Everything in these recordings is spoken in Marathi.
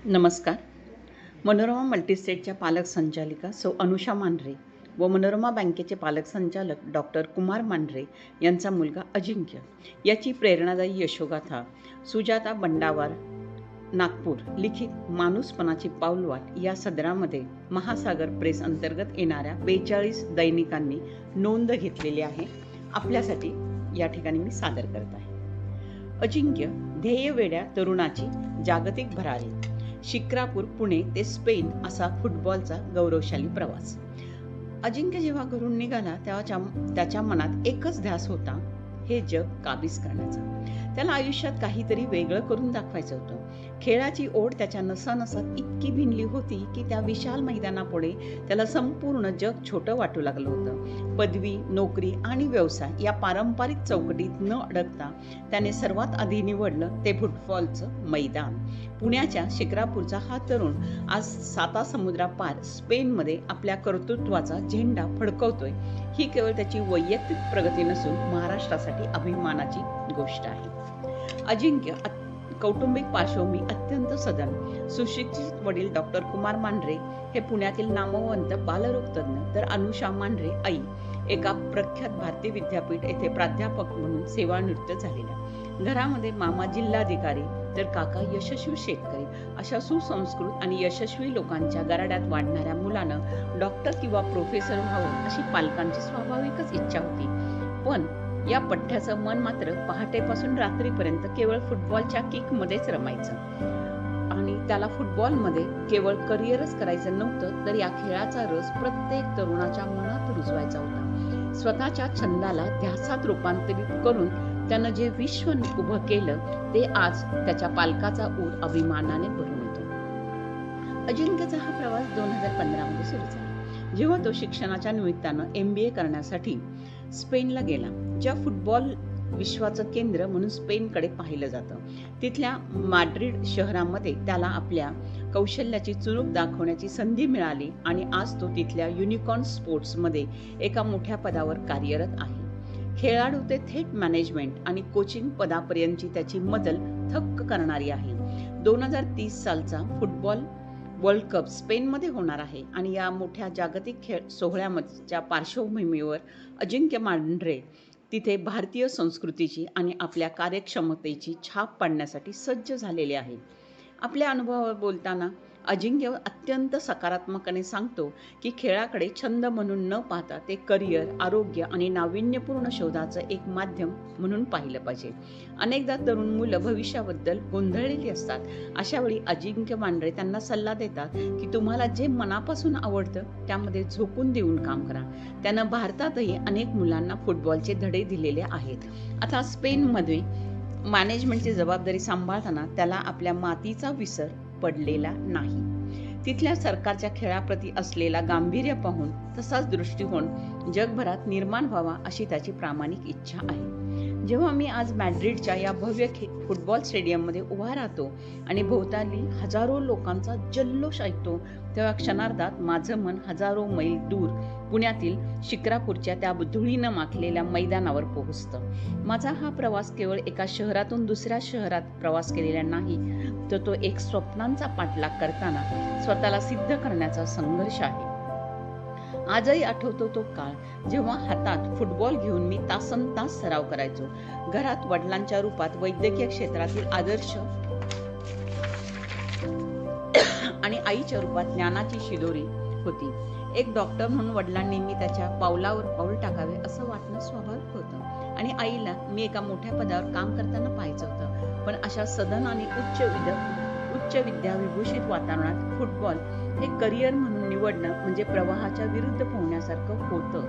नमस्कार. मनोरमा मल्टीस्टेटच्या पालक संचालिका सौ अनुषा मांढरे व मनोरमा बँकेचे पालक संचालक डॉक्टर कुमार मांढरे यांचा मुलगा अजिंक्य याची प्रेरणादायी यशोगाथा सुजाता बंडावार नागपूर लिखित माणूसपणाची पाऊलवाट या सदरामध्ये महासागर प्रेस अंतर्गत येणाऱ्या 42 दैनिकांनी नोंद घेतलेली आहे. आपल्यासाठी या ठिकाणी मी सादर करत आहे. अजिंक्य ध्येयवेड्या तरुणाची जागतिक भरारी. शिक्रापूर पुणे ते स्पेन असा फुटबॉलचा गौरवशाली प्रवास. अजिंक्य जेव्हा घरून निघाला तेव्हा त्याच्या मनात एकच ध्यास होता, हे जग काबीज करण्याचा. त्याला आयुष्यात काहीतरी वेगळं करून दाखवायचं होतं. खेळाची ओढ त्याच्या नसानसात इतकी भिनली होती की त्या विशाल मैदानापुढे त्याला संपूर्ण जग छोटं वाटू लागलं होतं. पदवी, नोकरी आणि व्यवसाय या पारंपरिक चौकटीत न अडकता त्याने सर्वात आधी निवडलं ते फुटबॉलचं मैदान. पुण्याच्या शिक्रापूरचा हा तरुण आज सातासमुद्रापार स्पेनमध्ये आपल्या कर्तृत्वाचा झेंडा फडकवतोय. ही केवळ त्याची वैयक्तिक प्रगती नसून महाराष्ट्रासाठी अभिमानाची गोष्ट आहे. अजिंक्य कौटुंबिक पार्श्वभूमी अत्यंत सधन. सुशिक्षित वडील डॉक्टर कुमार मांढरे हे पुण्यातील नामवंत बालरोग तज्ञ, तर अनुषा मांढरे आई एका प्रख्यात भारतीय विद्यापीठ येथे प्राध्यापक म्हणून सेवानिवृत्त झालेल्या. घरामध्ये मामा जिल्हाधिकारी तर काका यशस्वी शेतकरी. अशा सुसंस्कृत आणि यशस्वी लोकांच्या गराड्यात वाढणाऱ्या मुलानं डॉक्टर किंवा प्रोफेसर व्हावं अशी पालकांची स्वाभाविकच इच्छा होती. पण या पठ्ठ्याचं मन मात्र पहाटेपासून रात्रीपर्यंत केवळ फुटबॉलच्या किकमध्येच रमायचं. आणि त्याला फुटबॉलमध्ये केवळ करिअरच करायचं नव्हतं, तर या खेळाचा रस प्रत्येक तरुणाच्या मनात रुजवायचा होता. स्वतःच्या छंदाला ध्यासात रूपांतरित करून त्यानं जे विश्व उभं केलं ते आज त्याच्या पालकाचा ऊर अभिमानाने भरून येतो. अजिंक्यचा हा प्रवास 2015 मध्ये सुरू झाला, जेव्हा तो शिक्षणाच्या निमित्तानं MBA करण्यासाठी स्पेनला गेला, ज्या फुटबॉल विश्वाचं केंद्र म्हणून स्पेनकडे पाहिलं जातं. तिथल्या माड्रिड शहरामध्ये त्याला आपल्या कौशल्याची चुरूक दाखवण्याची संधी मिळाली आणि आज तो तिथल्या युनिकॉर्न स्पोर्ट्समध्ये एका मोठ्या पदावर कार्यरत आहे. खेळाडू ते थेट मॅनेजमेंट आणि कोचिंग पदापर्यंतची त्याची मजल थक्क करणारी आहे. 2030 सालचा फुटबॉल वर्ल्ड कप स्पेनमध्ये होणार आहे आणि या मोठ्या जागतिक खेळ सोहळ्याच्या पार्श्वभूमीवर अजिंक्य मांढरे तिथे भारतीय संस्कृतीची आणि आपल्या कार्यक्षमतेची छाप पाडण्यासाठी सज्ज झालेले आहे. आपल्या अनुभवावर बोलताना अजिंक्य अत्यंत सकारात्मकपणे सांगतो की खेळाकडे छंद म्हणून न पाहता ते करिअर, आरोग्य आणि नाविन्यपूर्ण शोधाचं एक माध्यम म्हणून पाहिलं पाहिजे. अनेकदा तरुण मुलं भविष्याबद्दल गोंधळलेली असतात. अशावेळी अजिंक्य मांढरे त्यांना सल्ला देतात की तुम्हाला जे मनापासून आवडतं त्यामध्ये झोकून देऊन काम करा. त्यानं भारतातही अनेक मुलांना फुटबॉलचे धडे दिलेले आहेत. आता स्पेनमध्ये मॅनेजमेंटची जबाबदारी सांभाळताना त्याला आपल्या मातीचा विसर पडलेला नाही. तिथल्या सरकारच्या खेळाप्रती असलेला गांभीर्य पाहून तसाच दृष्टिकोन जगभरात निर्माण व्हावा अशी त्याची प्रामाणिक इच्छा आहे. जेव्हा मी आज मॅड्रिडच्या या भव्य फुटबॉल स्टेडियममध्ये उभा राहतो आणि भोवताली हजारो लोकांचा जल्लोष ऐकतो, तेव्हा क्षणार्धात माझं मन हजारो मैल दूर पुण्यातील शिक्रापूरच्या त्या धुळीनं माखलेल्या मैदानावर पोहोचतं. माझा हा प्रवास केवळ एका शहरातून दुसऱ्या शहरात प्रवास केलेला नाही, तर तो एक स्वप्नांचा पाठलाग करताना स्वतःला सिद्ध करण्याचा संघर्ष आहे. आजही आठवतो तो काळ जेव्हा हातात फुटबॉल घेऊन मी तासनतास सराव करायचो. घरात वडिलांच्या रूपात वैद्यकीय क्षेत्रातील आदर्श आणि आईच्या रूपात ज्ञानाची शिदोरी होती. एक डॉक्टर म्हणून वडिलांनी मी त्याच्या पावलावर पाऊल टाकावे असं वाटणं स्वाभाविक होतं आणि आईला मी एका मोठ्या पदावर काम करताना पाहायचं होतं. पण अशा सदन आणि उच्च विद्याविभूषित वातावरणात फुटबॉल हे करिअर म्हणून निवडणं म्हणजे प्रवाहाच्या विरुद्ध पोहण्यासारखं होतं.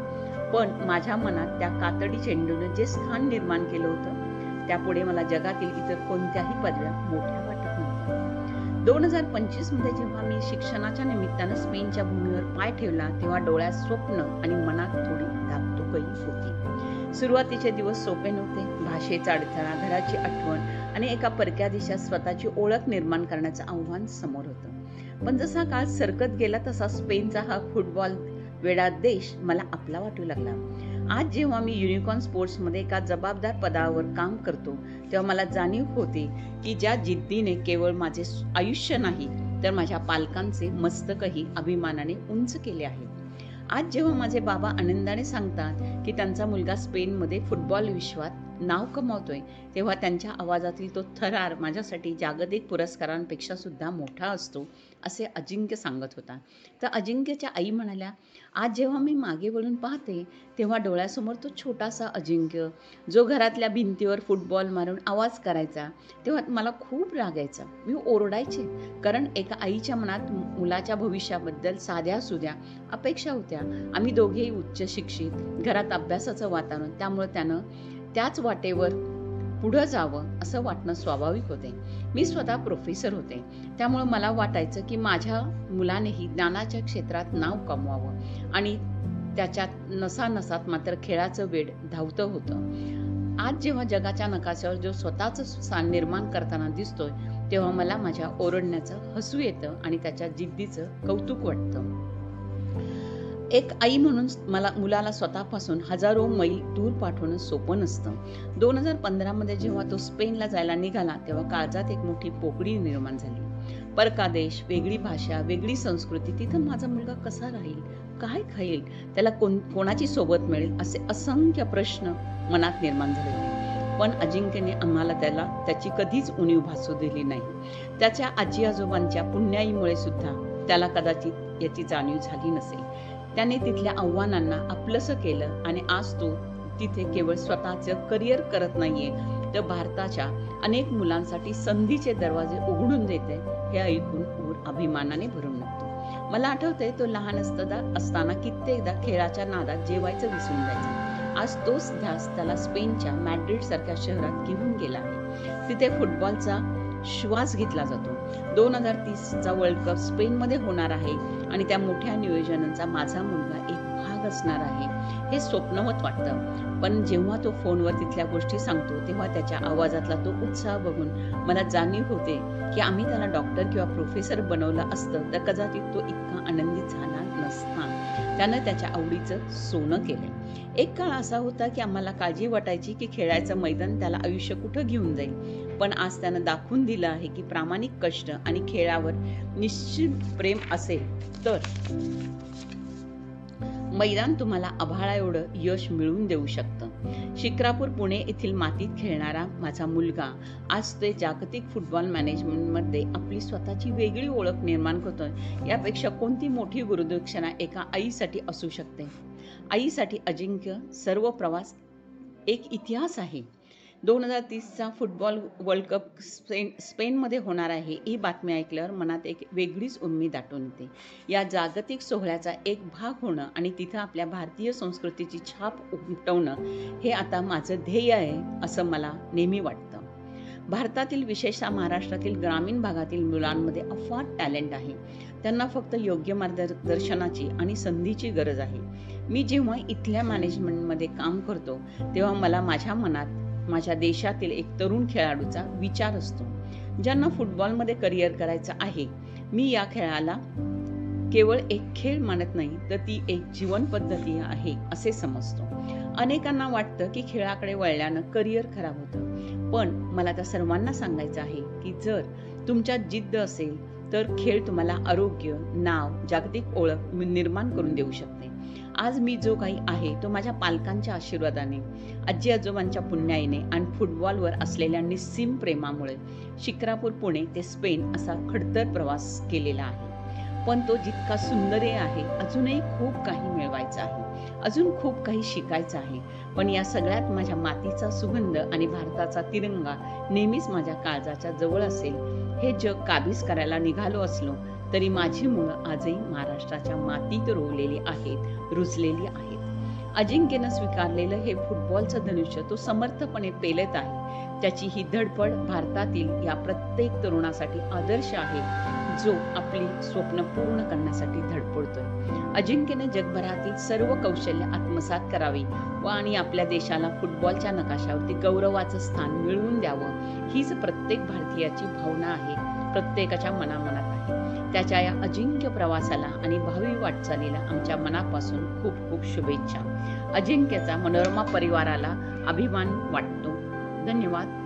पण माझ्या मनात त्या कातडी चेंडूने जे स्थान निर्माण केलं होतं त्यापुढे मला जगातील इतर कोणत्याही पदव्या मोठ्या वाटत नव्हत्या. 2025 मध्ये जेव्हा मी शिक्षणाच्या निमित्तानं स्पेनच्या भूमीवर पाय ठेवला, तेव्हा डोळ्यात स्वप्न आणि मनात थोडी धाकधुकही होती. सुरुवातीचे दिवस सोपे नव्हते. भाषेचा अडथळा, घराची आठवण आणि एका परक्या देशात स्वतःची ओळख निर्माण करण्याचं आव्हान समोर होतं. पण जसा काळ सरकत गेला तसा स्पेनचा हा फुटबॉल वेडा देश मला आपला वाटू लागला. आज जेव्हा मी युनिकॉर्न स्पोर्ट्समध्ये एका जबाबदार पदावर काम करतो, तेव्हा मला जाणीव होते की ज्या जिद्दीने केवळ माझे आयुष्य नाही तर माझ्या पालकांचे मस्तकही अभिमानाने उंच केले आहे. आज जेव्हा माझे बाबा आनंदाने सांगतात की त्यांचा मुलगा स्पेनमध्ये फुटबॉल विश्वात नाव कमावतोय, तेव्हा त्यांच्या आवाजातील तो थरार माझ्यासाठी जागतिक पुरस्कारांपेक्षा सुद्धा मोठा असतो, असे अजिंक्य सांगत होता. तर अजिंक्यच्या आई म्हणाल्या, आज जेव्हा मी मागे वळून पाहते तेव्हा डोळ्यासमोर तो छोटासा अजिंक्य, जो घरातल्या भिंतीवर फुटबॉल मारून आवाज करायचा, तेव्हा मला खूप राग यायचा. मी ओरडायचे, कारण एका आईच्या मनात मुलाच्या भविष्याबद्दल साध्या सुध्या अपेक्षा होत्या. आम्ही दोघेही उच्च शिक्षित, घरात अभ्यासाचं वातावरण, त्यामुळे त्यानं त्याच वाटेवर पुढं जावं असं वाटणं स्वाभाविक होते. मी स्वतः प्रोफेसर होते, त्यामुळे मला वाटायचं की माझ्या मुलानेही ज्ञानाच्या क्षेत्रात नाव कमवावं आणि त्याच्या नसानसात मात्र खेळाचं वेड धावतं होतं. आज जेव्हा जगाच्या नकाशावर जो स्वतःचं स्थान निर्माण करताना दिसतोय, तेव्हा मला माझ्या ओरडण्याचं हसू येतं आणि त्याच्या जिद्दीचं कौतुक वाटतं. एक आई म्हणून मला मुलाला स्वतःपासून हजारो मैल दूर पाठवणं सोपं नसतं. 2015 जेव्हा तो स्पेनला जायला निघाला, तेव्हा काळजात एक मोठी पोकळी निर्माण झाली. परका देश, वेगळी भाषा, वेगळी संस्कृती, तिथं माझा मुलगा कसा राहील, काय खाईल, त्याला कोणाची सोबत मिळेल, असे असंख्य प्रश्न मनात निर्माण झाले होते. पण अजिंक्यने आम्हाला त्याची कधीच उणीव भासू दिली नाही. त्याच्या आजी आजोबांच्या पुण्याईमुळे सुद्धा त्याला कदाचित याची जाणीव झाली नसेल. त्याने तिथल्या आव्हानांना आपलंसं केलं आणि आज तो तिथे केवळ स्वतःचं करिअर करत नाहीये, तर भारताच्या अनेक मुलांसाठी संधीचे दरवाजे उघडून देते. हे ऐकून ऊर अभिमानाने भरून निघतो. मला आठवतंय, तो लहान असताना कित्येकदा खेळाच्या नादात जेवायचं विसरून जायचं. आज तोच ध्यास त्याला स्पेनच्या मॅड्रिड सारख्या शहरात घेऊन गेला आहे. तिथे फुटबॉलचा श्वास घेतला जातो. 2030चा वर्ल्ड कप स्पेनमध्ये होणार आहे आणि त्या मोठ्या नियोजनाचा माझा मुलगा एक भाग असणार आहे, हे स्वप्नवत वाटतं. पण जेव्हा तो फोनवर तिथल्या गोष्टी सांगतो, तेव्हा त्याच्या आवाजातला तो उत्साह बघून मला जाणीव होते की आम्ही त्याला डॉक्टर किंवा प्रोफेसर बनवलं असतं तर कदाचित तो इतका आनंदित झाला नसता. त्यानं त्याच्या आवडीचं सोनं केलं. एक काळ असा होता की आम्हाला काळजी वाटायची की खेळायचं मैदान त्याला आयुष्य कुठं घेऊन जाईल. पण आज त्यानं दाखवून दिलं आहे की प्रामाणिक कष्ट आणि खेळावर निश्चित प्रेम असेल तर मैदान तुम्हाला आभाळा एवढं यश मिळवून देऊ शकतं. शिक्रापूर पुणे येथील मातीत खेळणारा माझा मुलगा आज ते जागतिक फुटबॉल मॅनेजमेंटमध्ये आपली स्वतःची वेगळी ओळख निर्माण करतोय. यापेक्षा कोणती मोठी गुरुदक्षिणा एका आईसाठी असू शकते. आईसाठी अजिंक्य सर्व प्रवास एक इतिहास आहे. 2030चा फुटबॉल वर्ल्ड कप स्पेनमध्ये होणार आहे, ही बातमी ऐकल्यावर मनात एक वेगळीच उर्मी दाटून येते. या जागतिक सोहळ्याचा एक भाग होणं आणि तिथं आपल्या भारतीय संस्कृतीची छाप उमटवणं, हे आता माझं ध्येय आहे असं मला नेहमी वाटतं. भारतातील, विशेषतः महाराष्ट्रातील ग्रामीण भागातील मुलांमध्ये अफाट टॅलेंट आहे. त्यांना फक्त योग्य मार्गदर्शनाची आणि संधीची गरज आहे. मी जेव्हा इथल्या मॅनेजमेंटमध्ये काम करतो, तेव्हा मला माझ्या मनात माझ्या देशातील एक तरुण खेळाडूचा विचार असतो, ज्यांना फुटबॉलमध्ये करिअर करायचं आहे. मी या खेळाला केवळ एक खेळ मानत नाही, तर ती एक जीवन पद्धती आहे असे समजतो. अनेकांना वाटतं की खेळाकडे वळल्यानं करिअर खराब होतं, पण मला त्या सर्वांना सांगायचं आहे की जर तुमच्यात जिद्द असेल तर खेळ तुम्हाला आरोग्य, नाव, जागतिक ओळख निर्माण करून देऊ शकते. आज मी जो काही आहे तो माझ्या पालकांच्या आशीर्वादाने, आजी आजोबांच्या पुण्याईने आणि फुटबॉलवर असलेल्या निस्सीम प्रेमामुळे शिक्रापूर पुणे ते स्पेन असा खडतर प्रवास केलेला आहे. पण तो जितका सुंदर आहे, अजूनही खूप काही मिळवायचं आहे, अजून खूप काही शिकायचं आहे. पण या सगळ्यात माझ्या मातीचा सुगंध आणि भारताचा तिरंगा नेहमीच माझ्या काळजाच्या जवळ असेल. हे जग काबीज करायला निघालो असलो तरी माझी मुलं आजही महाराष्ट्राच्या मातीत रोवलेली आहेत, रुजलेली आहेत. अजिंक्यनं स्वीकारलेलं हे फुटबॉलचं धनुष्य तो समर्थपणे पेलत आहे. त्याची ही धडपड भारतातील या प्रत्येक तरुणासाठी आदर्श आहे, जो आपली स्वप्न पूर्ण करण्यासाठी धडपडतोय. अजिंक्यने जगभरातील सर्व कौशल्य आत्मसात करावी आणि आपल्या देशाला फुटबॉलच्या नकाशावरती गौरवाचं स्थान मिळवून द्यावं, हीच प्रत्येक भारतीयाची भावना आहे, प्रत्येकाच्या मनामनात आहे. त्याच्या या अजिंक्य प्रवासाला आणि भावी वाटचालीला आमच्या मनापासून खूप खूप शुभेच्छा. अजिंक्यचा मनोरमा परिवाराला अभिमान वाटतो. धन्यवाद.